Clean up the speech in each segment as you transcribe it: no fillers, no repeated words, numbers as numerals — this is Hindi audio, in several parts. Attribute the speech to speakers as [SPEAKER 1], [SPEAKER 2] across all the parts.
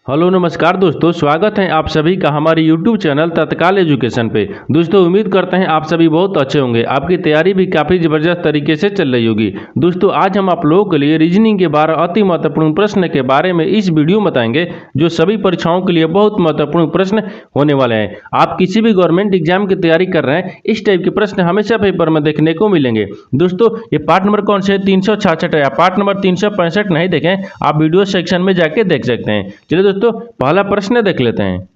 [SPEAKER 1] हेलो नमस्कार दोस्तों, स्वागत है आप सभी का हमारे YouTube चैनल तत्काल एजुकेशन पे। दोस्तों उम्मीद करते हैं आप सभी बहुत अच्छे होंगे। आपकी तैयारी भी काफ़ी ज़बरदस्त तरीके से चल रही होगी। दोस्तों आज हम आप लोगों के लिए रीजनिंग के 12 अति महत्वपूर्ण प्रश्न के बारे में इस वीडियो में बताएंगे, जो सभी परीक्षाओं के लिए बहुत महत्वपूर्ण प्रश्न होने वाले हैं। आप किसी भी गवर्नमेंट एग्जाम की तैयारी कर रहे हैं, इस टाइप के प्रश्न हमेशा पेपर में देखने को मिलेंगे। दोस्तों ये पार्ट नंबर कौन से 366 है, पार्ट नंबर 365 नहीं देखें, आप वीडियो सेक्शन में जाके देख सकते हैं। चलिए दोस्तों पहला प्रश्न देख लेते हैं।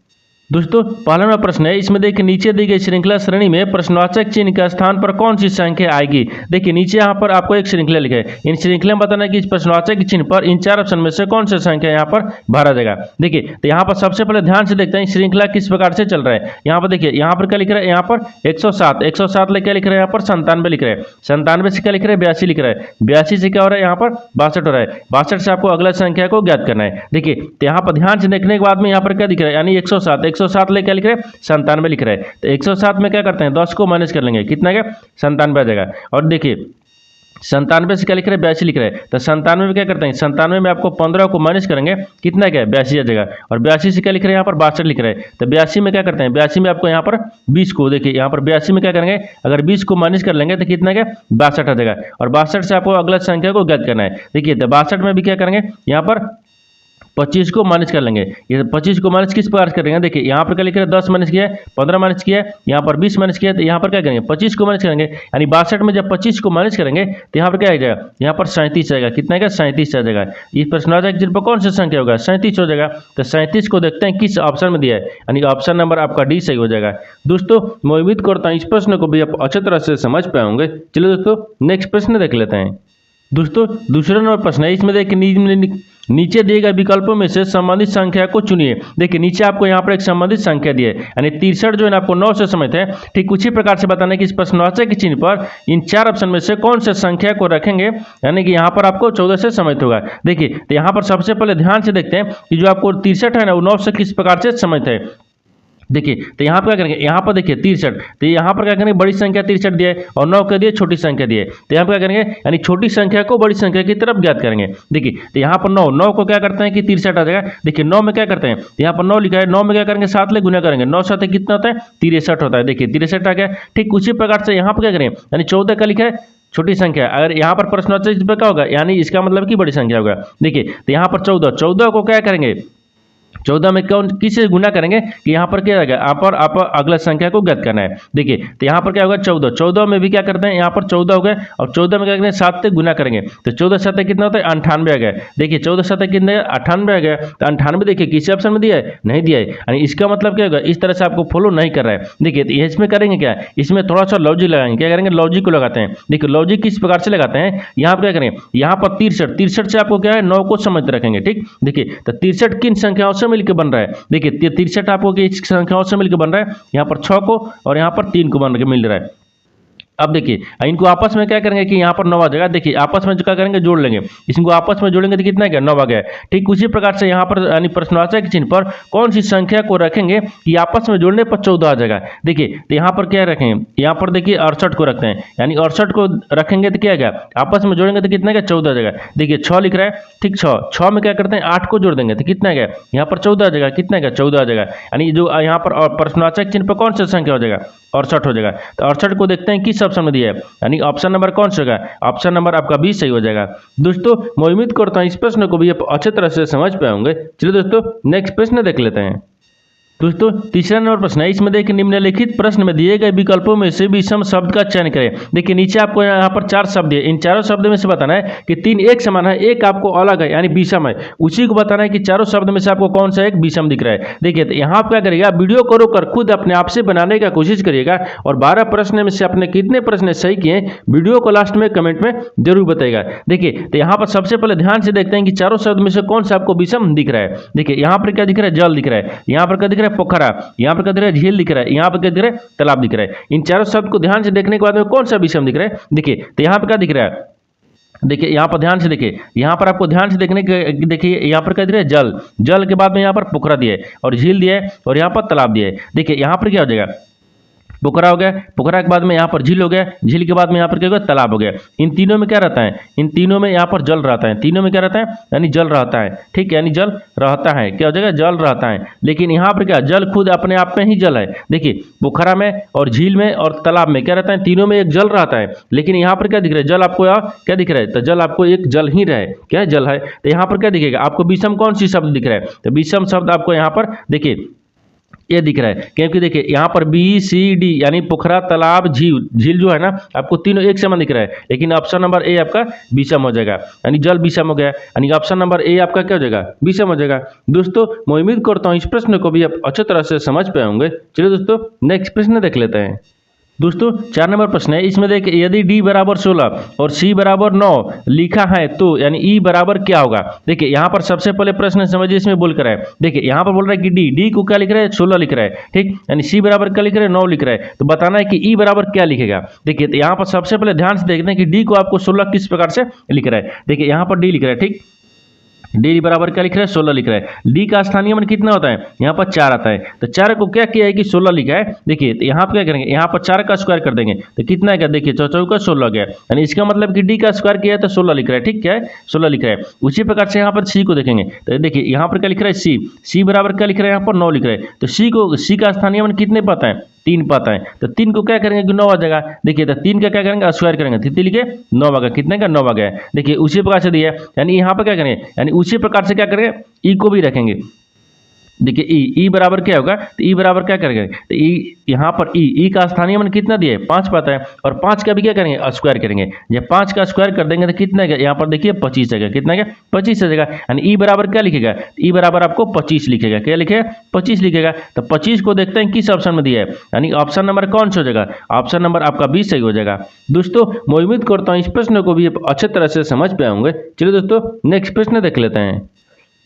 [SPEAKER 1] दोस्तों पहला प्रश्न है, इसमें देखिए नीचे दी गई श्रृंखला श्रेणी में प्रश्नवाचक चिन्ह के स्थान पर कौन सी संख्या आएगी। देखिए नीचे यहाँ पर आपको एक श्रृंखला लिखा है, इन श्रृंखला में बताना है कि इस प्रश्नवाचक चिन्ह पर इन चार ऑप्शन में से कौन सी संख्या यहाँ पर भरा जाएगा। देखिए तो यहाँ पर सबसे पहले ध्यान से देखते हैं श्रृंखला किस प्रकार से चल रहा है। यहाँ पर देखिए यहाँ पर क्या लिख रहा है, यहाँ पर 107 ले क्या लिख रहा है, यहाँ पर 97 लिख रहा है, 97 से क्या लिख रहा है, 82 लिख रहा है, 82 से क्या हो रहा है, यहाँ पर 62 हो रहा है, 62 से आपको अगला संख्या को ज्ञात करना है। देखिए तो यहाँ पर ध्यान से देखने के बाद में यहाँ पर क्या दिख रहा है, यानी 107 ले क्या लिख रहा है, 97 लिख रहा है। तो 107 में क्या करते हैं, 10 को माइनस कर लेंगे, कितना क्या 97 आ जाएगा। और देखिए 97 से क्या लिख रहे हैं, 82 लिख रहे हैं, तो 97 में क्या करते हैं, 97 में आपको 15 को माइनस करेंगे, कितना क्या 82 आ जाएगा। और 82 से क्या लिख रहे हैं, यहाँ पर 62 लिख रहे हैं, तो 82 में क्या करते हैं, 82 में आपको यहाँ पर 20 को, देखिए यहाँ पर 82 में क्या करेंगे, अगर 20 को माइनस कर लेंगे तो कितना क्या 62 आ जाएगा। और 62 से आपको अगला संख्या को ज्ञात करना है। देखिए तो 62 में भी क्या करेंगे, यहाँ पर 25 को माइनस कर लेंगे। ये 25 को माइनस किस प्रकार करेंगे, देखिए यहाँ पर क्या लिख रहे हैं, 10 माइनस किया है, 15 माइनस किया है, यहाँ पर 20 माइनस किया है, तो यहाँ पर क्या करेंगे 25 को माइनस करेंगे, यानी 62 में जब 25 को माइनस करेंगे तो यहाँ पर क्या आ जाएगा, यहाँ पर 37 आएगा, कितना का 37 आ जाएगा। इस प्रश्नवाचक चिन्ह पर कौन सा संख्या होगा, 37 हो जाएगा। तो 37 को देखते हैं किस ऑप्शन में दिया है, यानी ऑप्शन नंबर आपका डी सही हो जाएगा। दोस्तों मैं उम्मीद करता हूँ इस प्रश्न को भी आप अच्छी तरह से समझ पाए होंगे। चलिए दोस्तों नेक्स्ट प्रश्न देख लेते हैं। दोस्तों दूसरा नंबर प्रश्न है, इसमें देखिए नीचे दिए गए विकल्पों में से संबंधित संख्या को चुनिए। देखिए नीचे आपको यहाँ पर एक संबंधित संख्या दी है, यानी 63 जो है आपको 9 से समित है। ठीक उसी प्रकार से बताना है कि इस प्रश्नवाचक के चिन्ह पर इन चार ऑप्शन में से कौन से संख्या को रखेंगे, यानी कि यहाँ पर आपको 14 से समित होगा। देखिए तो यहाँ पर सबसे पहले ध्यान से देखते हैं कि जो आपको 63 है ना, वो 9 से किस प्रकार से समित है। देखिए तो यहाँ पर क्या करेंगे, यहाँ पर देखिए 63, तो यहाँ पर क्या करेंगे, बड़ी संख्या 63 दिया है और 9 के दिए छोटी संख्या दिए, तो यहाँ पर क्या करेंगे, यानी छोटी संख्या को बड़ी संख्या की तरफ ज्ञात करेंगे। देखिए तो यहाँ पर 9 को क्या करते हैं कि 63 आ जाएगा। देखिए 9 में क्या करते हैं, यहाँ पर 9 लिखा है, 9 में क्या करेंगे 7 ले गुना करेंगे, 9 7 कितना होता है 63 होता है। देखिए 63 आ गया। ठीक उसी प्रकार से यहाँ पर क्या करें, यानी 14 का लिखा है छोटी संख्या, अगर यहाँ पर प्रश्नवाचक पे क्या होगा, यानी इसका मतलब कि बड़ी संख्या होगा। देखिए तो यहाँ पर 14 को क्या करेंगे, 14 में कौन किससे गुना करेंगे कि यहाँ पर क्या आएगा, यहाँ पर आप अगला संख्या को ज्ञात करना है। देखिए तो यहाँ पर क्या होगा 14 में भी क्या करते हैं, यहाँ पर 14 हो गए और 14 में क्या करेंगे 7 से गुना करेंगे, तो 14 7 कितना होता है 98 आ गया। देखिए 14 7 कितने 98 आ गया। तो 98 देखिए किसी ऑप्शन में दिया है, नहीं दिया है, यानी इसका मतलब क्या होगा, इस तरह से आपको फॉलो नहीं कर रहा है। देखिए तो इसमें करेंगे क्या, इसमें थोड़ा सा लॉजिक लगाएंगे, क्या करेंगे लॉजिक को लगाते हैं। देखिए लॉजिक किस प्रकार से लगाते हैं, यहाँ पर क्या करेंगे, यहाँ पर 63 से आपको क्या है 9 को समझ रखेंगे। ठीक देखिए तो 63 किन संख्याओं से मिलकर बन रहा है, देखिए 63 आपको किस संख्याओं से मिलकर बन रहा है, यहाँ पर 6 को और यहाँ पर 3 को बन के मिल रहा है। अब देखिए इनको आपस में क्या करेंगे कि यहाँ पर 9 आ जाएगा। देखिए आपस में जो क्या करेंगे जोड़ लेंगे, इसको आपस में जोड़ेंगे तो कितना क्या 9 आ गया। ठीक उसी प्रकार से यहाँ पर यानी प्रश्नवाचक चिन्ह पर कौन सी संख्या को रखेंगे कि आपस में जोड़ने पर 14 आ जाएगा। देखिए तो यहाँ पर क्या रखेंगे, यहाँ पर देखिए 68 को रखते हैं, यानी 68 को रखेंगे तो क्या आएगा, आपस में जोड़ेंगे तो कितना क्या 14 आ जाएगा। देखिए 6 लिख रहा है, ठीक 6 में क्या करते हैं 8 को जोड़ देंगे तो कितना गया, यहाँ पर 14 आ जाएगा, कितना क्या 14 आ जाएगा। यानी जो यहाँ पर प्रश्नवाचक चिन्ह पर कौन सा संख्या हो जाएगा 68 हो जाएगा। तो 68 को देखते हैं किस ऑप्शन में दिया है, यानी ऑप्शन नंबर कौन सा होगा, ऑप्शन नंबर आपका 20 सही हो जाएगा। दोस्तों मैं उम्मीद करता हूं इस प्रश्न को भी आप अच्छे तरह से समझ पाए होंगे। चलिए दोस्तों नेक्स्ट प्रश्न देख लेते हैं। दोस्तों तीसरा नंबर प्रश्न है, इसमें देखिए निम्नलिखित प्रश्न में दिए गए विकल्पों में से विषम शब्द का चयन करें। देखिए नीचे आपको यहाँ पर 4 शब्द है, इन चारों शब्द में से बताना है कि 3 एक समान है, एक आपको अलग है यानी विषम है, उसी को बताना है कि चारों शब्द में से आपको कौन सा एक विषम दिख रहा है। देखिए तो यहाँ आप क्या करिएगा, वीडियो को रोककर खुद अपने आप से बनाने का कोशिश करिएगा और 12 प्रश्न में से आपने कितने प्रश्न सही किए वीडियो को लास्ट में कमेंट में जरूर बताएगा। देखिए तो यहाँ पर सबसे पहले ध्यान से देखते हैं कि चारों शब्द में से कौन सा आपको विषम दिख रहा है। देखिए यहाँ पर क्या दिख रहा है, जल दिख रहा है, यहाँ पर क्या दिख रहा है पोखरा, यहाँ पर क्या दिख रहा है झील दिख रहा है, यहाँ पर क्या दिख रहा है तालाब दिख रहा है। इन चारों शब्द को ध्यान से देखने के बाद में कौन सा विषम दिख रहा है। देखिए तो यहाँ पर क्या दिख रहा है, देखिए यहाँ पर ध्यान से देखिए, यहाँ पर आपको ध्यान से देखने के देखिए यहाँ पर क्या दिख रहा है जल, जल के बाद में यहाँ पर पोखरा दिया है और झील दिया है और यहाँ पर तालाब दिया है। देखिए यहाँ पर क्या हो जाएगा, पोखरा हो गया, पोखरा के बाद में यहाँ पर झील हो गया, झील के बाद में यहाँ पर क्या होगा, तालाब हो गया। इन तीनों में क्या रहता है, इन तीनों में यहाँ पर जल रहता है, तीनों में क्या रहता है, यानी जल रहता है। ठीक, यानी जल रहता है, क्या हो जाएगा, जल रहता है। लेकिन यहाँ पर क्या, जल खुद अपने आप में ही जल है। देखिए पोखरा में और झील में और तालाब में क्या रहता है, तीनों में एक जल रहता है। लेकिन यहाँ पर क्या दिख रहा है, जल आपको यहाँ क्या दिख रहा है, तो जल आपको एक जल ही रहे, क्या है, जल है। तो यहाँ पर क्या दिखेगा आपको, विषम कौन सी शब्द दिख रहा है, तो विषम शब्द आपको यहाँ पर देखिए ये दिख रहा है, क्योंकि देखिए यहाँ पर बी सी डी यानी पोखरा तालाब झील, झील जो है ना आपको तीनों एक समान दिख रहा है। लेकिन ऑप्शन नंबर ए आपका विषम हो जाएगा, यानी जल विषम हो गया, यानी ऑप्शन नंबर ए आपका क्या हो जाएगा, विषम हो जाएगा। दोस्तों मैं उम्मीद करता हूँ इस प्रश्न को भी आप अच्छे तरह से समझ पाए होंगे। चलिए दोस्तों नेक्स्ट प्रश्न देख लेते हैं। दोस्तों 4 नंबर प्रश्न है, इसमें देखिए यदि d बराबर 16 और c बराबर 9 लिखा है तो यानी e बराबर क्या होगा। देखिए यहाँ पर सबसे पहले प्रश्न समझिए, इसमें बोल कर है, देखिए यहाँ पर बोल रहा है कि d को क्या लिख रहा है, 16 लिख रहा है। ठीक, यानी c बराबर क्या लिख रहा है, 9 लिख रहा है। तो बताना है कि e बराबर क्या लिखेगा। देखिए तो यहाँ पर सबसे पहले ध्यान से देखते हैं कि d को आपको 16 किस प्रकार से लिख रहा है। देखिए यहाँ पर d लिख रहा है, ठीक, डी बराबर क्या लिख रहा है, 16 लिख रहा है। डी का स्थानीय मान कितना होता है, यहाँ पर 4 आता है। तो 4 को क्या किया है कि 16 लिखा है। देखिए तो यहाँ पर क्या करेंगे, यहाँ पर 4 का स्क्वायर कर देंगे तो कितना है, देखिए 4 का 16 गया, यानी इसका मतलब कि डी का स्क्वायर किया है तो 16 लिख रहा है। ठीक, क्या है, 16 लिख रहा है। उसी प्रकार से यहाँ पर सी को देखेंगे तो देखिए यहाँ पर क्या लिख रहा है, सी बराबर क्या लिख रहा है, यहाँ पर 9 लिख रहा है। तो सी का स्थानीय मान कितने पाता है, 3 पाता है। तो 3 को क्या करेंगे कि 9 आ जाएगा। देखिए तो 3 का क्या करेंगे, स्क्वायर करेंगे, 3 लिखे 9 आ गया, कितने का 9 आ गया। देखिए उसी प्रकार से दिया है, यानी यहाँ पर क्या करेंगे, यानी उसी प्रकार से क्या करेंगे, ई को भी रखेंगे। देखिए ई बराबर क्या होगा, तो ई बराबर क्या करेंगे, तो ई यहाँ पर ई का स्थानीय मान कितना दिया है, 5 पाता है। और 5 का भी क्या करेंगे, स्क्वायर करेंगे। जब 5 का स्क्वायर कर देंगे तो कितना है, यहाँ पर देखिए 25 आएगा, कितना है 25 आ जाएगा। यानी ई बराबर क्या लिखेगा, ई बराबर आपको 25 लिखेगा, क्या लिखेगा, 25 लिखेगा। तो 25 को देखते हैं किस ऑप्शन में दिया है, यानी ऑप्शन नंबर कौन सा हो जाएगा, ऑप्शन नंबर आपका 20 सही हो जाएगा। दोस्तों मैं उम्मीद करता हूँ इस प्रश्न को भी अच्छे तरह से समझ पाए होंगे। चलिए दोस्तों नेक्स्ट प्रश्न देख लेते हैं।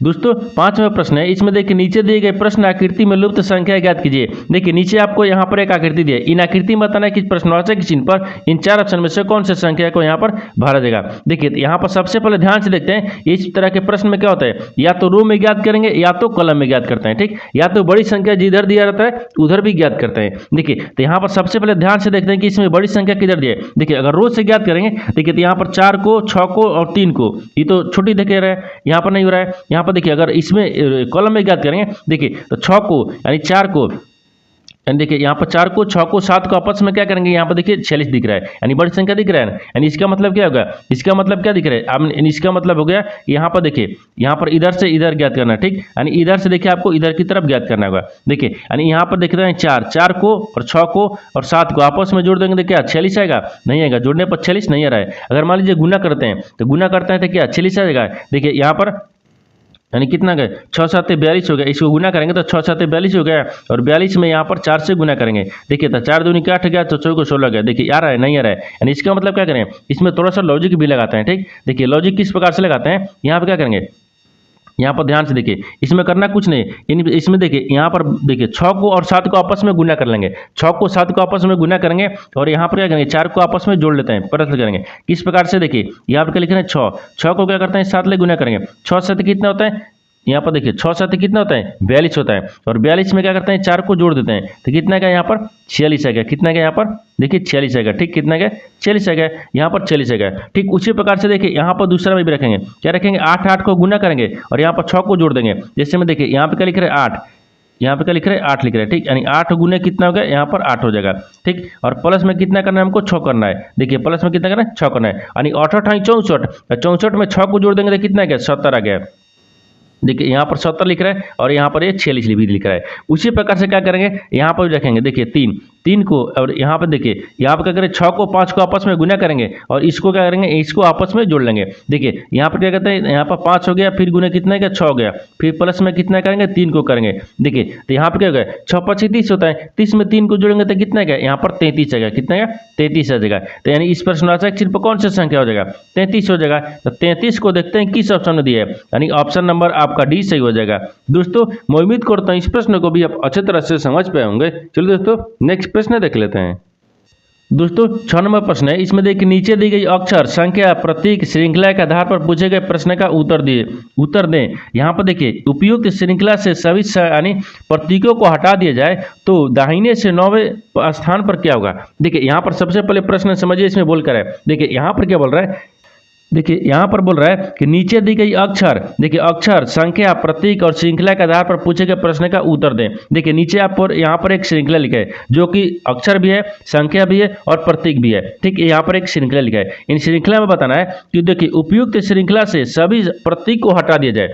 [SPEAKER 1] दोस्तों 5वां प्रश्न है, इसमें देखिए नीचे दिए गए प्रश्न आकृति में लुप्त संख्या ज्ञात कीजिए। देखिए नीचे आपको यहाँ पर एक आकृति दी है, इन आकृति में बताना है कि प्रश्नवाचक चिन्ह पर इन 4 ऑप्शन में से कौन से संख्या को यहाँ पर भरा जाएगा। देखिए यहाँ पर सबसे पहले ध्यान से देखते हैं, इस तरह के प्रश्न में क्या होता है, या तो रो में ज्ञात करेंगे या तो कॉलम में ज्ञात करते हैं। ठीक, या तो बड़ी संख्या जिधर दिया रहता है उधर भी ज्ञात करते हैं। देखिए तो यहाँ पर सबसे पहले ध्यान से देखते हैं कि इसमें बड़ी संख्या किधर दी है। देखिए अगर रो से ज्ञात करेंगे, देखिए तो यहाँ पर 4 को, 6 को और 3 को, ये तो छोटी देखे रहे हैं, यहाँ पर नहीं हो रहा है। यहाँ पर देखिए अगर इसमें कॉलम में ज्ञात करेंगे, देखिए तो 6 को यानी 4 को, यानी देखिए यहाँ पर 4 को, 6 को, 7 को आपस में क्या करेंगे, यहाँ पर देखिए 46 दिख रहा है, यानी बड़ी संख्या दिख रहा है ना। यानी इसका मतलब क्या होगा, इसका मतलब क्या दिख रहा है, अब इसका मतलब हो गया यहाँ पर देखिए, यहाँ पर इधर से इधर ज्ञात करना। ठीक, यानी इधर से देखिए आपको इधर की तरफ ज्ञात करना होगा। देखिए यानी यहाँ पर देख रहे हैं 4 को और 6 को और 7 को आपस में जोड़ देंगे तो क्या 46 आएगा, नहीं आएगा, जोड़ने पर 46 नहीं आ रहा है। अगर मान लीजिए गुना करते हैं तो गुना करते हैं तो क्या 46 आ जाएगा। देखिए यहाँ पर यानी कितना गए, 6 7 42 हो गया, इसको गुना करेंगे तो 6 7 42 हो गया, और 42 में यहाँ पर 4 से गुना करेंगे। देखिए तो 4 दूनी 8 गया, तो 4 को 16 गया। देखिए आ रहा है, नहीं आ रहा है, यानी इसका मतलब क्या करें, इसमें थोड़ा सा लॉजिक भी लगाते हैं। ठीक, देखिए लॉजिक किस प्रकार से लगाते हैं, यहाँ पर क्या करेंगे, यहाँ पर ध्यान से देखिए, इसमें करना कुछ नहीं, इसमें देखिए यहाँ पर देखिए 6 को और 7 को आपस में गुना कर लेंगे, 6 को 7 को आपस में गुना करेंगे, और यहाँ पर क्या करेंगे 4 को आपस में जोड़ लेते हैं, परत करेंगे। किस प्रकार से, देखिए यहाँ पर क्या लिख रहे हैं 6 को क्या करते हैं 7 ले गुना करेंगे, 6 7 कितना होता है, यहाँ पर देखिए 6 7 कितना होता है 42 होता है, और 42 में क्या करते हैं 4 को जोड़ देते हैं तो कितना का यहाँ पर 46 आ गया, कितना का यहाँ पर देखिए 46 आ गया। ठीक, कितना का 46 आ गया, यहाँ पर 46 आ गया। ठीक उसी प्रकार से देखिए यहाँ पर दूसरा में भी रखेंगे, क्या रखेंगे 8 को गुना करेंगे और यहाँ पर 6 को जोड़ देंगे। जैसे में देखिए यहाँ पर क्या लिख रहे हैं 8, यहाँ पे क्या लिख रहे हैं 8 लिख रहे हैं। ठीक, यानी 8 गुने कितना हो गया, यहाँ पर 8 हो जाएगा। ठीक, और प्लस में कितना करना है हमको 6 करना है। देखिए प्लस में कितना करना है 6 करना है, यानी 8 8 64, 64 में 6 को जोड़ देंगे तो कितना गया 70 आ गया। देखिए यहाँ पर 70 लिख रहा है और यहाँ पर ये 46 भी लिख रहा है। उसी प्रकार से क्या करेंगे, यहाँ पर भी रखेंगे, देखिए 3 को, और यहाँ पर देखिए यहाँ पर क्या करें 6 को 5 को आपस में गुना करेंगे और इसको क्या करेंगे, इसको आपस में जोड़ लेंगे। देखिए यहाँ पर क्या कहते हैं, यहाँ पर 5 हो गया, फिर गुना कितना है 6 हो गया, फिर प्लस में कितना करेंगे 3 को करेंगे। देखिए तो यहाँ पर क्या हो गया 6 5 30 होता है, 30 में 3 को जोड़ेंगे तो कितना है, यहाँ पर 33 आ गया, कितना है 33 आ जाएगा। तो यानी इस प्रश्नवाचक चिन्ह पर कौन सा संख्या हो जाएगा 33 हो जाएगा। तो 33 को देखते हैं किस ऑप्शन में दिया है, यानी ऑप्शन नंबर आपका डी सही हो जाएगा। दोस्तों मैं उम्मीद करता हूँ इस प्रश्न को भी आप अच्छे तरह से समझ पाए होंगे। चलिए दोस्तों नेक्स्ट प्रश्न देख लेते हैं। दोस्तों 6 नंबर प्रश्न है, इसमें देखिए नीचे दी गई अक्षर संख्या प्रतीक श्रृंखला के आधार पर पूछे गए प्रश्न का उत्तर दें। यहाँ पर देखिए उपयुक्त श्रृंखला से सभी यानी प्रतीकों को हटा दिया जाए तो दाहिने से 9वें स्थान पर क्या होगा। देखिए यहाँ पर सबसे पहले प्रश्न समझिए इसमें बोलकर है। देखिए यहाँ पर क्या बोल रहा है, देखिए यहाँ पर बोल रहा है कि नीचे दी गई अक्षर, देखिए अक्षर संख्या प्रतीक और श्रृंखला के आधार पर पूछे गए प्रश्न का उत्तर दें। देखिए नीचे आप यहाँ पर एक श्रृंखला लिखा है जो कि अक्षर भी है, संख्या भी है और प्रतीक भी है। ठीक है, यहाँ पर एक श्रृंखला लिखा है। इन श्रृंखला में बताना है कि देखिए उपयुक्त श्रृंखला से सभी प्रतीक को हटा दिया जाए।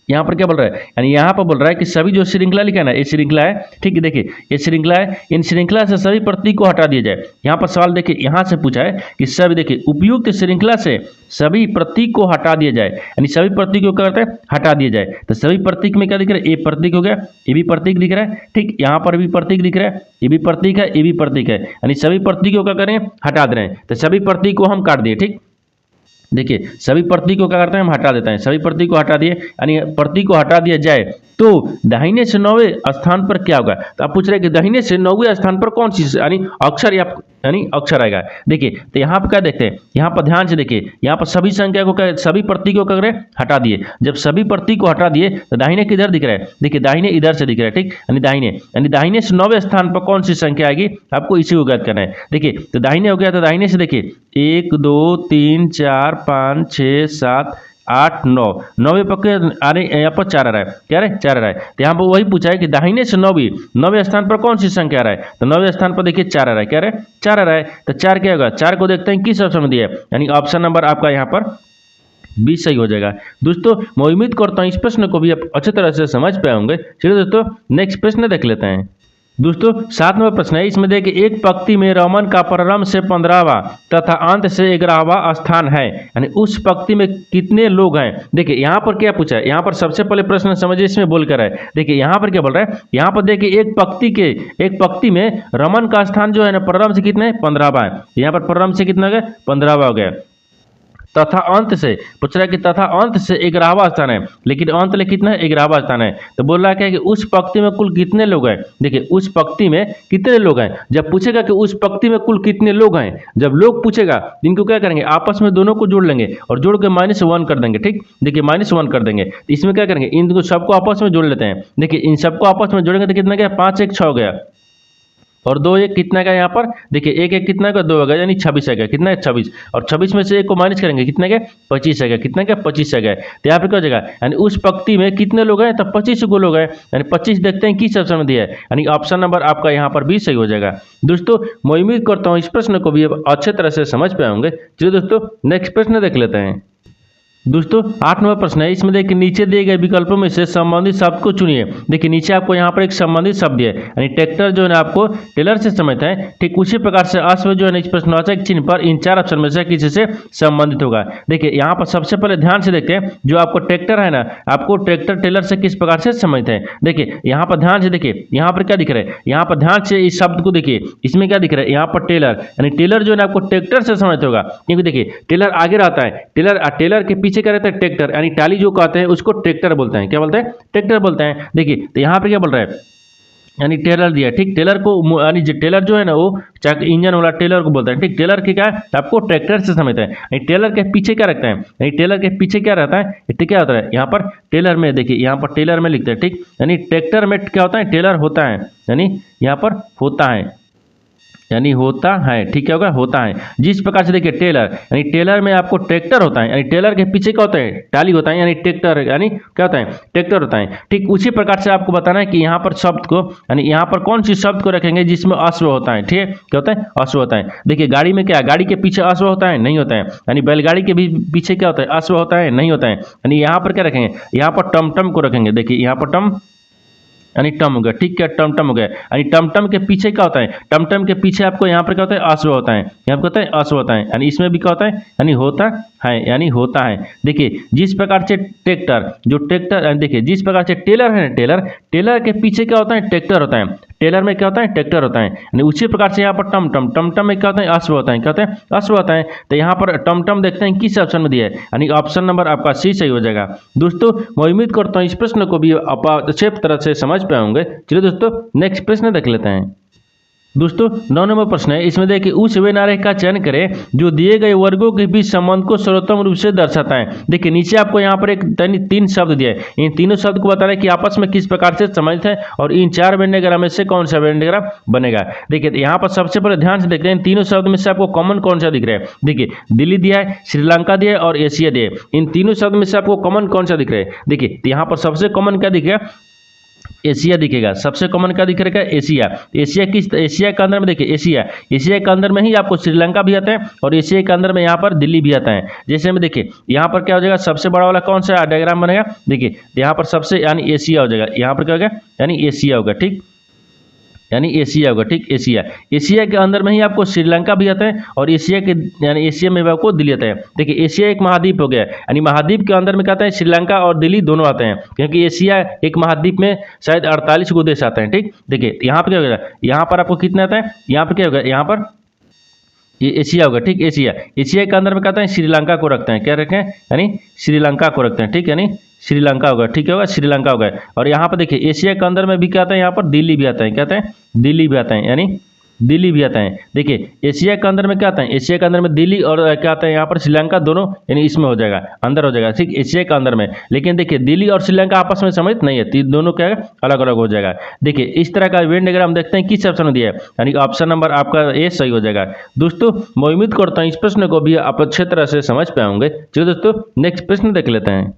[SPEAKER 1] यहाँ पर क्या बोल रहा है, यानी यहाँ पर बोल रहा है कि सभी जो श्रृंखला लिखा है ना, ये श्रृंखला है। ठीक है, देखिए ये श्रृंखला है, इन श्रृंखला से सभी प्रतीक को हटा दिया जाए। यहाँ पर सवाल देखिए यहाँ से पूछा है कि सभी देखिए उपयुक्त श्रृंखला से सभी प्रतीक को हटा दिया जाए, यानी सभी प्रतीक को क्या करते हैं, हटा दिया जाए। तो सभी प्रतीक में क्या दिख रहा है, ये प्रतीक हो गया, ये भी प्रतीक दिख रहा है। ठीक, यहाँ पर भी प्रतीक दिख रहा है, ये भी प्रतीक है, ये भी प्रतीक है, यानी सभी प्रतीक को क्या करेंगे, हटा दे रहे हैं। तो सभी प्रतीक को हम काट दिए। ठीक, देखिए सभी प्रतीक को क्या करते हैं, हम हटा देते हैं। सभी प्रतीक को हटा दिए, यानी प्रतीक को हटा दिया जाए तो दाहिने से 9वें स्थान पर क्या होगा। तो आप पूछ रहे हैं कि दाहिने से 9वें स्थान पर कौन सी यानी अक्षर यानी अक्षर आएगा। देखिए तो यहाँ पर क्या देखते हैं, यहाँ पर ध्यान से देखिए, यहाँ पर सभी संख्या को सभी प्रतीक को क्या करें, हटा दिए। जब सभी प्रतीक को हटा दिए तो दाहिने किधर दिख रहा है, देखिए दाहिने इधर से दिख रहा है। ठीक, यानी दाहिने से 9वें स्थान पर कौन सी संख्या आएगी, आपको इसी को ज्ञात करना है। देखिए तो दाहिने हो गया, तो दाहिने से देखिए 1 2 3 4 5 6 7 8 9, 9वें पक्के आ रहे, यहाँ पर 4 आ रहा है, क्या है 4 आ रहा है। तो यहाँ पर वही पूछा है कि दाहिने से 9वें स्थान पर कौन सी संख्या आ रहा है। तो 9वें स्थान पर देखिए 4 आ रहा है, क्या है 4 आ रहा है। तो 4 क्या होगा, 4 को देखते हैं किस ऑप्शन में दिया है, यानी ऑप्शन नंबर आपका यहाँ पर 20 सही हो जाएगा। दोस्तों मैं उम्मीद करता हूँ इस प्रश्न को भी आप अच्छी तरह से समझ पाए होंगे। चलिए दोस्तों नेक्स्ट प्रश्न देख लेते हैं। दोस्तों 7 नंबर प्रश्न है, इसमें देखिए एक पंक्ति में रोमन का प्रारंभ से 15वां तथा अंत से 11वां स्थान है, यानी उस पंक्ति में कितने लोग हैं। देखिए यहाँ पर क्या पूछा है, यहाँ पर सबसे पहले प्रश्न समझिए इसमें बोलकर है। देखिए यहाँ पर क्या बोल रहा है, यहाँ पर देखिए एक पंक्ति में रोमन का स्थान जो है ना प्रारंभ से कितने 15वां है। यहाँ पर प्रारंभ से कितना हो गया, 15वां हो गया। तथा अंत से पूछ रहा है कि तथा अंत से 11वां स्थान है, लेकिन अंत में कितना है, 11वां स्थान है। तो बोल रहा है कि उस पंक्ति में कुल कितने लोग हैं। देखिए उस पंक्ति में कितने लोग हैं, जब पूछेगा कि उस पंक्ति में कुल कितने लोग हैं, जब लोग पूछेगा इनको क्या करेंगे, आपस में दोनों को जोड़ लेंगे और जोड़ के -1 कर देंगे। ठीक, देखिए -1 कर देंगे। इसमें क्या करेंगे, इन सबको आपस में जोड़ लेते हैं। देखिए इन सबको आपस में जोड़ेंगे तो कितना गया, 5 1 6 हो गया, और 2 1 कितना का, यहाँ पर देखिए 1 1 कितना का, 2 आ गया, यानी 26 आ गया। कितना है 26, और 26 में से 1 को माइनस करेंगे, कितना का 25 आ गया। कितना का 25 आ गया। तो यहाँ पर क्या हो जाएगा, यानी उस पंक्ति में कितने लोग हैं, तब 25 को लोग हैं, यानी 25 देखते हैं किस ऑप्शन में दिया है, यानी ऑप्शन नंबर आपका यहाँ पर 20 सही हो जाएगा। दोस्तों मैं उम्मीद करता हूँ इस प्रश्न को भी अच्छे तरह से समझ पाए होंगे। चलिए दोस्तों नेक्स्ट प्रश्न देख लेते हैं। दोस्तों 8 नंबर प्रश्न है, इसमें देखिए नीचे दिए गए विकल्पों में से संबंधित शब्द को चुनिए। देखिए नीचे आपको यहाँ पर एक संबंधित शब्द है, यानी ट्रैक्टर जो है ना आपको टेलर से समझते हैं। ठीक उसी प्रकार से अश्व जो है ना इस प्रश्नवाचक चिन्ह पर इन 4 ऑप्शन में से किसी से संबंधित होगा। देखिए यहाँ पर सबसे पहले ध्यान से देखते हैं, जो आपको ट्रैक्टर है ना, आपको ट्रैक्टर टेलर से किस प्रकार से समझते हैं। देखिए यहाँ पर ध्यान से देखिए, यहाँ पर क्या दिख रहा है, यहाँ पर ध्यान से इस शब्द को देखिए, इसमें क्या दिख रहा है, यहाँ पर टेलर, यानी टेलर जो है ना आपको ट्रैक्टर से समझते होगा, क्योंकि देखिए टेलर आगे रहता है, टेलर के पीछे क्या रहता है, ट्रैक्टर, यानी टाली जो कहते हैं उसको ट्रैक्टर बोलते हैं। क्या बोलते हैं, ट्रैक्टर बोलते हैं। देखिए तो यहाँ पे क्या बोल रहा है, यानी टेलर दिया। ठीक, टेलर को यानी टेलर जो है ना वो इंजन वाला टेलर को बोलते हैं। ठीक, टेलर के क्या है, आपको ट्रैक्टर से समझते हैं। यानी टेलर के पीछे क्या रखते हैं, यानी टेलर के पीछे क्या रहता है, ठीक क्या होता है, यहाँ पर टेलर में देखिए, यहाँ पर टेलर में लिखते हैं। ठीक, यानी ट्रैक्टर में क्या होता है, टेलर होता है, यानी यहाँ पर होता है, यानी होता है। ठीक क्या होगा, होता है। जिस प्रकार से देखिए टेलर, यानी टेलर में आपको ट्रैक्टर होता है, यानी टेलर के पीछे क्या होता है, टाली होता है, यानी ट्रैक्टर, यानी क्या होता है, ट्रैक्टर होता है। ठीक उसी प्रकार से आपको बताना है कि यहाँ पर शब्द को, यानी यहाँ पर कौन सी शब्द को रखेंगे जिसमें अश्व होता है। ठीक है, क्या होता है, अश्व होता है। देखिए गाड़ी में क्या, गाड़ी के पीछे अश्व होता है, नहीं होता है, यानी बैलगाड़ी के भी पीछे क्या होता है, अश्व होता है, नहीं होता है। यानी यहाँ पर क्या रखेंगे, यहाँ पर टमटम को रखेंगे। देखिए यहाँ पर टम, यानी टम हो गया। ठीक है, टमटम हो गया, यानी टमटम के पीछे क्या होता है, टमटम के पीछे आपको यहाँ पर क्या होता है, अश्व होता है, यहाँ पर होता है अश्व होता है, यानी इसमें भी क्या होता है, यानी होता है, यानी होता है। देखिए जिस प्रकार से ट्रैक्टर, जो ट्रैक्टर, देखिए जिस प्रकार से टेलर है ना, टेलर के पीछे क्या होता है, ट्रैक्टर होता है, टेलर में क्या होता है, ट्रैक्टर होता है, यानी उसी प्रकार से यहाँ पर टमटम में क्या होता है, अश्व होता है, क्या होता है, अश्व होता है। तो यहाँ पर टमटम देखते हैं किस ऑप्शन में दिया है, यानी ऑप्शन नंबर आपका सी सही हो जाएगा। दोस्तों मैं उम्मीद करता हूँ इस प्रश्न को भी आप अच्छे तरह से समझ पाए होंगे। चलिए दोस्तों नेक्स्ट प्रश्न देख लेते हैं। दोस्तों 9 नंबर प्रश्न है, इसमें देखिए उस वे आरेख का चयन करें जो दिए गए वर्गों के बीच संबंध को सर्वोत्तम रूप से दर्शाता है। देखिए नीचे आपको यहाँ पर एक तीन शब्द दिए हैं, इन तीनों शब्द को बताना है कि आपस में किस प्रकार से संबंधित है और इन 4 वेन डायग्राम में से कौन सा वेन डायग्राम बनेगा। देखिए यहाँ पर सबसे पहले ध्यान से देखते हैं इन तीनों शब्द में से आपको कॉमन कौन सा दिख रहा है। देखिए दिल्ली दिया है, श्रीलंका दिया है और एशिया दिया है। इन तीनों शब्द में से आपको कॉमन कौन सा दिख रहा है। देखिए यहाँ पर सबसे कॉमन क्या दिखेगा, एशिया दिखेगा। सबसे कॉमन क्या दिख रहा है, एशिया। एशिया किस, एशिया के अंदर में देखिए एशिया के अंदर में ही आपको श्रीलंका भी आता है और एशिया के अंदर में यहाँ पर दिल्ली भी आता है। जैसे में देखिए यहाँ पर क्या हो जाएगा, सबसे बड़ा वाला कौन सा डायग्राम बनेगा। देखिए यहाँ पर सबसे यानी एशिया हो जाएगा, यहाँ पर क्या होगा यानी एशिया होगा, ठीक, यानी एशिया होगा, ठीक, एशिया के अंदर में ही आपको श्रीलंका भी आता है और एशिया के यानी एशिया में भी आपको दिल्ली आता है। देखिए एशिया एक महाद्वीप हो गया, यानी महाद्वीप के अंदर में क्या आता है, श्रीलंका और दिल्ली दोनों आते हैं, क्योंकि एशिया एक महाद्वीप में शायद 48 गो देश आते हैं, ठीक। देखिए यहाँ पर क्या होगा, यहाँ पर आपको कितना आता है, यहाँ पर क्या होगा, यहाँ पर ये एशिया होगा, ठीक, एशिया के अंदर में कहते हैं श्रीलंका को रखते हैं, क्या रखें यानी श्रीलंका को रखते हैं, ठीक, यानी श्रीलंका होगा, ठीक होगा, श्रीलंका होगा। और यहाँ पर देखिए एशिया के अंदर में भी क्या आता है, यहाँ पर दिल्ली भी आता है, क्या आता है, दिल्ली भी आता है, यानी दिल्ली भी आता है। देखिए एशिया के अंदर में क्या आता है, एशिया के अंदर में दिल्ली और क्या आता है यहाँ पर श्रीलंका दोनों यानी इसमें हो जाएगा, अंदर हो जाएगा, ठीक, एशिया के अंदर में। लेकिन देखिए दिल्ली और श्रीलंका आपस में सम्मिलित नहीं है, दोनों क्या है अलग अलग हो जाएगा। देखिए इस तरह का वेन डायग्राम देखते हैं किस ऑप्शन में दिया है, यानी ऑप्शन नंबर आपका ए सही हो जाएगा। दोस्तों मैं उम्मीद करता हूँ इस प्रश्न को भी आप अच्छे तरह से समझ पाएंगे। चलिए दोस्तों नेक्स्ट प्रश्न देख लेते हैं।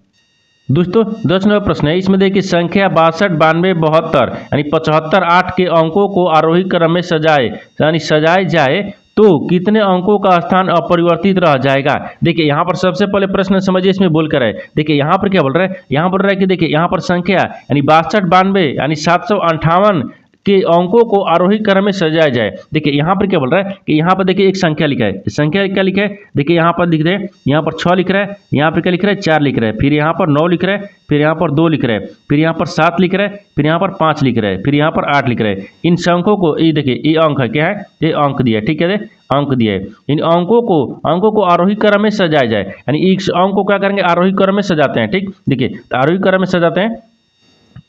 [SPEAKER 1] दोस्तों 10 नंबर प्रश्न है, इसमें देखिए संख्या 62, 92, 72 यानी 75, 8 के अंकों को आरोही क्रम में सजाए जाए तो कितने अंकों का स्थान अपरिवर्तित रह जाएगा। देखिए यहाँ पर सबसे पहले प्रश्न समझिए इसमें बोल कर है। देखिए यहाँ पर क्या बोल रहा है, यहाँ बोल रहा है कि देखिए यहाँ पर संख्या यानी 62, 92 यानी 758 के अंकों को आरोही क्रम में सजाया जाए। देखिए यहाँ पर क्या बोल रहा है कि यहाँ पर देखिए एक संख्या लिखा है, संख्या क्या लिखा है, देखिए यहाँ पर लिख रहे हैं, यहाँ पर 6 लिख रहा है, यहाँ पर क्या लिख रहा है 4 लिख रहा है, फिर यहाँ पर 9 लिख रहा है, फिर यहाँ पर 2 लिख रहा है, फिर यहाँ पर 7 लिख रहा है, फिर यहाँ पर 5 लिख रहा है, फिर यहाँ पर 8 लिख रहा है। इन संख्यों को ये देखिए ये अंक है, क्या है ये अंक दिया है, ठीक है, अंक दिया है। इन अंकों को आरोही क्रम में सजाया जाए, यानी इस अंक को क्या करेंगे आरोही क्रम में सजाते हैं, ठीक। देखिए आरोही क्रम में सजाते हैं,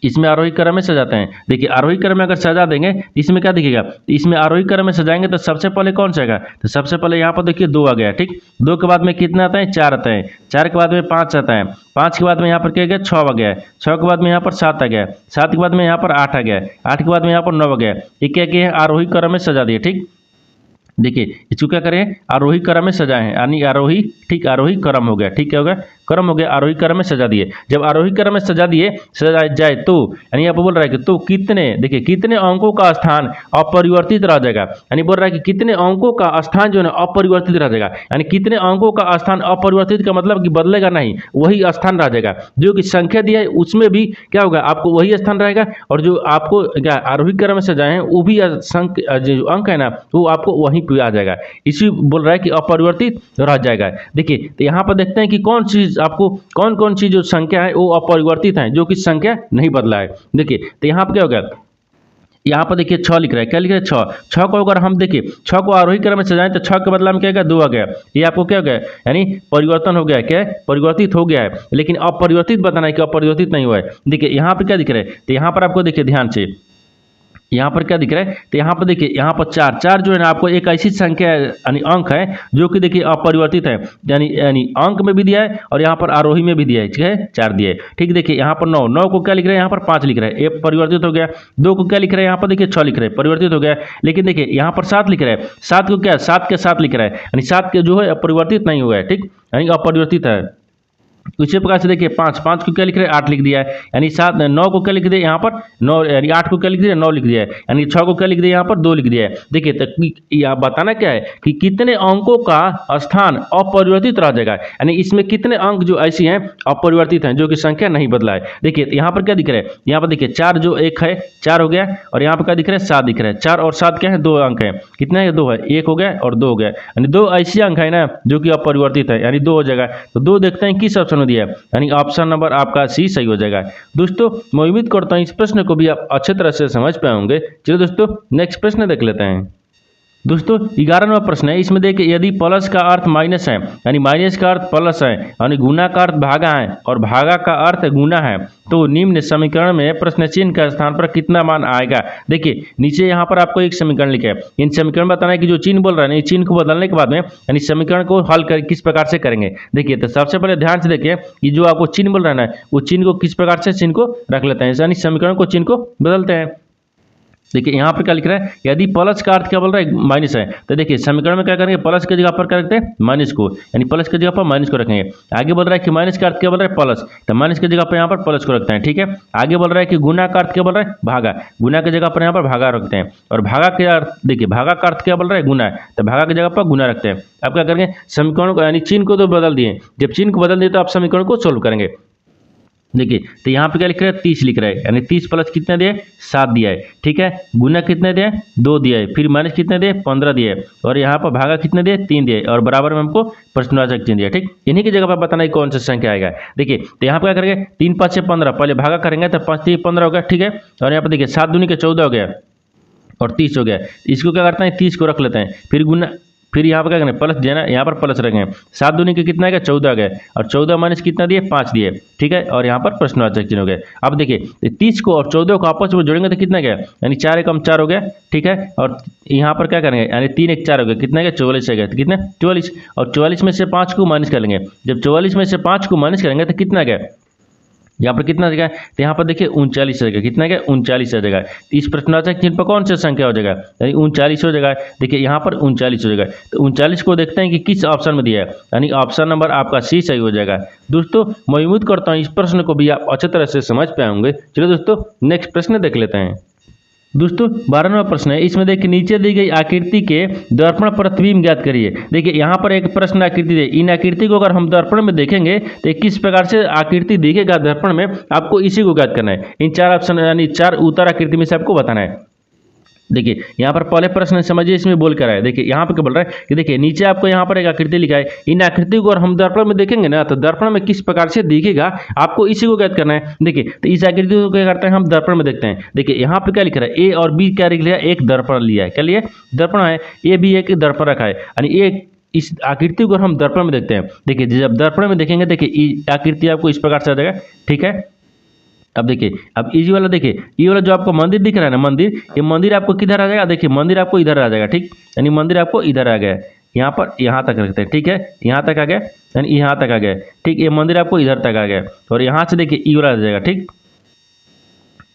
[SPEAKER 1] इसमें आरोही क्रम में सजाते हैं। देखिए आरोही क्रम में अगर सजा देंगे इसमें क्या दिखेगा, इसमें आरोही क्रम में सजाएंगे तो सबसे पहले कौन सा आएगा, तो सबसे पहले यहाँ पर देखिए 2 आ गया, ठीक। 2 के बाद में कितना आता है, 4 आता है, 4 के बाद में 5 आता है, 5 के बाद में यहाँ पर क्या गया 6 आ गया, 6 के बाद में यहाँ पर 7 आ गया, 7 के बाद में यहाँ पर 8 आ गया, 8 के बाद में यहाँ पर 9 आ गया। ये क्या किए हैं आरोही क्रम में सजा दिए, ठीक। देखिए इसको क्या करें आरोही क्रम में सजाए हैं, यानी आरोही, ठीक, आरोही क्रम हो गया, ठीक है, हो गया क्रम हो गया, आरोही क्रम में सजा दिए। जब आरोही क्रम में सजा जाए तो यानी यहाँ पर बोल रहा है कि तो कितने, देखिए कितने अंकों का स्थान अपरिवर्तित रह जाएगा, यानी बोल रहा है कि कितने अंकों का स्थान जो है अपरिवर्तित रह जाएगा, यानी कितने अंकों का स्थान अपरिवर्तित का मतलब कि बदलेगा नहीं, वही स्थान रह जाएगा। जो कि संख्या दिया है उसमें भी क्या होगा आपको वही स्थान रहेगा, और जो आपको क्या आरोही क्रम में सजाए हैं वो भी जो अंक है ना वो आपको वहीं पे आ जाएगा, इसी बोल रहा है कि अपरिवर्तित रह जाएगा। देखिए तो यहाँ पर देखते हैं कि कौन कौन सी जो संख्या है वो अपरिवर्तित है, जो कि संख्या नहीं बदला है। देखिए तो यहाँ पर क्या होगा, यहाँ पर देखिए 6 लिख रहा है, क्या लिख रहा है 6 को अगर हम देखिए 6 को आरोही क्रम में सजाएं तो 6 के बदला में क्या होगा 2 आ गया, ये आपको क्या हो गया यानी परिवर्तन हो गया, क्या परिवर्तित हो गया है। लेकिन अपरिवर्तित बताना है कि अपरिवर्तित नहीं हुआ है। देखिए यहाँ पर क्या दिख रहा है, तो यहाँ पर आपको देखिए ध्यान से यहाँ पर क्या दिख रहा है, तो यहाँ पर देखिए यहाँ पर 4 जो है ना आपको एक ऐसी संख्या यानी अंक है जो कि देखिए अपरिवर्तित है, यानी अंक में भी दिया है और यहाँ पर आरोही में भी दिया है, ठीक है 4 दिया है, ठीक। देखिए यहाँ पर 9 को क्या लिख रहे हैं, यहाँ पर 5 लिख रहे हैं, ये परिवर्तित हो गया। 2 को क्या लिख रहे हैं, यहाँ पर देखिए 6 लिख रहे हैं, परिवर्तित हो गया। लेकिन देखिए यहाँ पर 7 लिख रहे हैं, 7 को क्या 7 के साथ लिख रहा है, यानी 7 के जो है अपरिवर्तित नहीं हुआ है, ठीक, यानी अपरिवर्तित है। उसी प्रकार से देखिए 5 को क्या लिख रहे हैं 8 लिख दिया है, यानी 9 को क्या लिख दिया यहाँ पर 9, यानी 8 को क्या लिख दिया 9 लिख दिया है, यानी 6 को क्या लिख दिया यहाँ पर 2 लिख दिया है। देखिए तो यह बताना क्या है कि कितने अंकों का स्थान अपरिवर्तित रह जाएगा, यानी इसमें कितने अंक जो ऐसी हैं अपरिवर्तित हैं जो कि संख्या नहीं बदला है। देखिए यहाँ पर क्या दिख रहा है, यहाँ पर देखिए 4 जो 1 है 4 हो गया, और यहाँ पर क्या दिख रहा है 7 दिख रहा है। 4 और 7 क्या है 2 अंक है, कितना है 2 है, 1 हो गया और 2 हो गया, यानी 2 ऐसे अंक है ना जो कि अपरिवर्तित है, यानी 2 हो जाएगा। तो 2 देखते हैं किस ऑप्शन में दिया है, यानी ऑप्शन नंबर आपका सी सही हो जाएगा। दोस्तों मैं उम्मीद करता हूं इस प्रश्न को भी आप अच्छे तरह से समझ पाए होंगे। चलिए दोस्तों नेक्स्ट प्रश्न देख लेते हैं। दोस्तों 11वां प्रश्न है, इसमें देखिए यदि प्लस का अर्थ माइनस है यानी माइनस का अर्थ प्लस है यानी गुना का अर्थ भागा है और भागा का अर्थ गुना है तो निम्न समीकरण में प्रश्न चिन्ह का स्थान पर कितना मान आएगा। देखिए नीचे यहाँ पर आपको एक समीकरण लिखा है, इन समीकरण में बताना है कि जो चिन्ह बोल रहा है चिन्ह को बदलने के बाद में यानी समीकरण को हल कर किस प्रकार से करेंगे। देखिए तो सबसे पहले ध्यान से देखिए कि जो आपको चिन्ह बोल रहा है ना वो चिन्ह को किस प्रकार से चिन्ह को रख लेते हैं यानी समीकरण को चिन्ह को बदलते हैं। देखिए यहाँ पर क्या लिख रहा है, यदि प्लस का अर्थ क्या बोल रहा है माइनस है तो देखिए समीकरण में क्या करेंगे प्लस की जगह पर क्या रखते हैं माइनस को यानी प्लस की जगह पर माइनस को रखेंगे। आगे बोल रहा है कि माइनस का अर्थ क्या बोल रहा है प्लस तो माइनस की जगह पर यहाँ पर प्लस को रखते हैं। ठीक है, आगे बोल रहा है कि गुना का अर्थ क्या बोल रहा है भागा, गुना की जगह पर यहाँ पर भागा रखते हैं और भागा के अर्थ देखिए भागा का अर्थ क्या बोल रहा है गुना है तो भागा की जगह पर गुना रखते हैं। अब क्या करेंगे समीकरण को यानी चिन्ह को तो बदल दिए, जब चिन्ह को बदल दिए तो आप समीकरण को सोल्व करेंगे। देखिए तो यहाँ पे क्या लिख रहा है 30 लिख रहा है यानी 30 प्लस कितने दिए 7 दिया है। ठीक है, गुना कितने दिए 2 दिया है, फिर माइनस कितने दिए 15 दिए और यहाँ पर भागा कितने दिए 3 दिए और बराबर में हमको प्रश्नवाचक चिन्ह दिया। ठीक, इन्हीं की जगह पर बताना है कौन सा संख्या आएगा। देखिए तो यहाँ पर क्या करेंगे 3 5 6 15 पहले भागा करेंगे तो 5 3 15 हो गया। ठीक है, और यहाँ पर देखिए 7 दूनी के 14 हो गया और 30 हो गया। इसको क्या करते हैं 30 को रख लेते हैं, फिर गुना फिर यहाँ पर क्या करें प्लस दिया ना यहाँ पर प्लस रखेंगे 7 दूनी के कितना आएगा 14 आ गया और 14 माइनस कितना दिए 5 दिए। ठीक है, और यहाँ पर प्रश्नवाचक चिन्ह हो गया। अब देखिए 30 को और 14 को आपस में जोड़ेंगे तो कितना गया यानी 4 एकम 4 हो गया। ठीक है, और यहाँ पर क्या करेंगे यानी 3 एक 4 हो गया कितना गया 44 आ गया तो कितना 44 और 44 में से 5 को माइनस कर लेंगे। जब 44 में से 5 को माइनस करेंगे तो कितना गया यहाँ पर कितना जगह तो यहाँ पर देखिए 39 जगह कितना गया 39 जगह। इस प्रश्नवाचक चिन्ह पर कौन सा संख्या हो जाएगा यानी 39 हो जगह। देखिए यहाँ पर 39 हो जगह तो 39 को देखते हैं कि किस ऑप्शन में दिया है यानी ऑप्शन नंबर आपका सी सही हो जाएगा। दोस्तों मैं उम्मीद करता हूँ इस प्रश्न को भी आप अच्छे तरह से समझ पाए होंगे। चलिए दोस्तों नेक्स्ट प्रश्न देख लेते हैं। दोस्तों 12वां प्रश्न है, इसमें देखिए नीचे दी गई आकृति के दर्पण प्रतिबिंब ज्ञात करिए। देखिए यहाँ पर एक प्रश्न आकृति है, इन आकृति को अगर हम दर्पण में देखेंगे तो किस प्रकार से आकृति दिखेगा दर्पण में आपको इसी को ज्ञात करना है। इन 4 ऑप्शन यानी 4 उत्तर आकृति में से आपको बताना है। देखिए यहाँ पर पहले प्रश्न समझिए इसमें बोल कर है। देखिए यहाँ पर क्या बोल रहा है कि देखिए नीचे आपको यहाँ पर एक आकृति लिखा है, इन आकृति को अगर हम दर्पण में देखेंगे ना तो दर्पण में किस प्रकार से दिखेगा आपको इसी को ज्ञात करना है। देखिए तो इस आकृति को क्या करते हैं हम दर्पण में देखते हैं। देखिए यहाँ पे क्या लिख रहा है ए और बी क्या लिख लिया एक दर्पण लिया है, क्या लिया दर्पण है, ए बी एक दर्पण रखा है यानी एक इस आकृति को हम दर्पण में देखते हैं। देखिए जब दर्पण में देखेंगे देखिए आकृति आपको इस प्रकार से आ जाएगा। ठीक है, अब देखिए अब ये वाला देखिए ये वाला जो आपको मंदिर दिख रहा है ना मंदिर, ये मंदिर आपको किधर आ जाएगा देखिए मंदिर आपको इधर आ जाएगा। ठीक, यानी मंदिर आपको इधर आ गया यहाँ पर यहाँ तक रखते हैं। ठीक है, यहाँ तक आ गया यानी यहाँ तक आ गया। ठीक, ये मंदिर आपको इधर तक आ गया और यहाँ से देखिए ये वाला आ जाएगा। ठीक,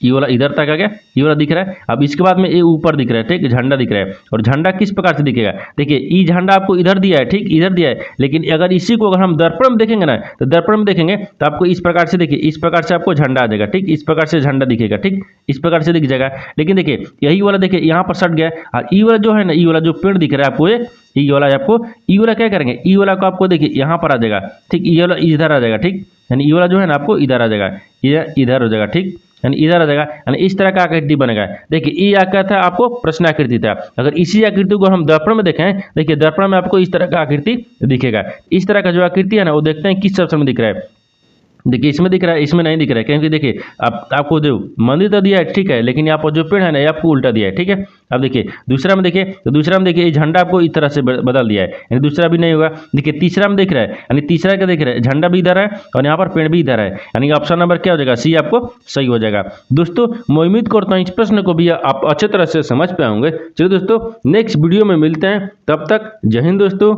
[SPEAKER 1] ये वाला इधर तक आ गया, ये वाला दिख रहा है। अब इसके बाद में ये ऊपर दिख रहा है। ठीक, झंडा दिख रहा है और झंडा किस प्रकार से दिखेगा देखिए ये झंडा आपको इधर दिया है। ठीक, इधर दिया है, लेकिन अगर इसी को अगर हम दर्पण में देखेंगे ना तो दर्पण में देखेंगे तो आपको इस प्रकार से देखिए इस प्रकार से आपको झंडा आ जाएगा। ठीक, इस प्रकार से झंडा दिखेगा। ठीक, इस प्रकार से दिख जाएगा। लेकिन देखिए यही वाला देखिए यहाँ पर सट गया और ई वाला जो है ना ई वाला जो पेड़ दिख रहा है आपको ये वाला आपको ई वाला क्या करेंगे ई वाला को आपको देखिए यहाँ पर आ जाएगा। ठीक, ये वाला इधर आ जाएगा। ठीक, यानी ये वाला जो है ना आपको इधर आ जाएगा, ये इधर हो जाएगा। ठीक, यानी इधर आ जाएगा यानी इस तरह का आकृति बनेगा। देखिए ये क्या था आपको प्रश्न आकृति था। अगर इसी आकृति को हम दर्पण में देखें देखिए दर्पण में आपको इस तरह का आकृति दिखेगा। इस तरह का जो आकृति है ना वो देखते हैं किस ऑप्शन में दिख रहा है। देखिए इसमें दिख रहा है, इसमें नहीं दिख रहा है क्योंकि देखिए आपको जो मंदिर तो दिया है ठीक है, लेकिन यहाँ पर जो पेड़ है ना ये आपको उल्टा दिया है। ठीक है, अब देखिए दूसरा में देखिए तो दूसरा में देखिए ये झंडा आपको इस तरह से बदल दिया है यानी दूसरा भी नहीं होगा। देखिए तीसरा में देख रहा है यानी तीसरा क्या देख रहा है झंडा भी इधर है और यहाँ पर पेड़ भी इधर है यानी ऑप्शन नंबर क्या हो जाएगा सी आपको सही हो जाएगा। दोस्तों मैं उम्मीद करता हूँ इस प्रश्न को भी आप अच्छे तरह से समझ पाए होंगे। चलिए दोस्तों नेक्स्ट वीडियो में मिलते हैं, तब तक जय हिंद दोस्तों।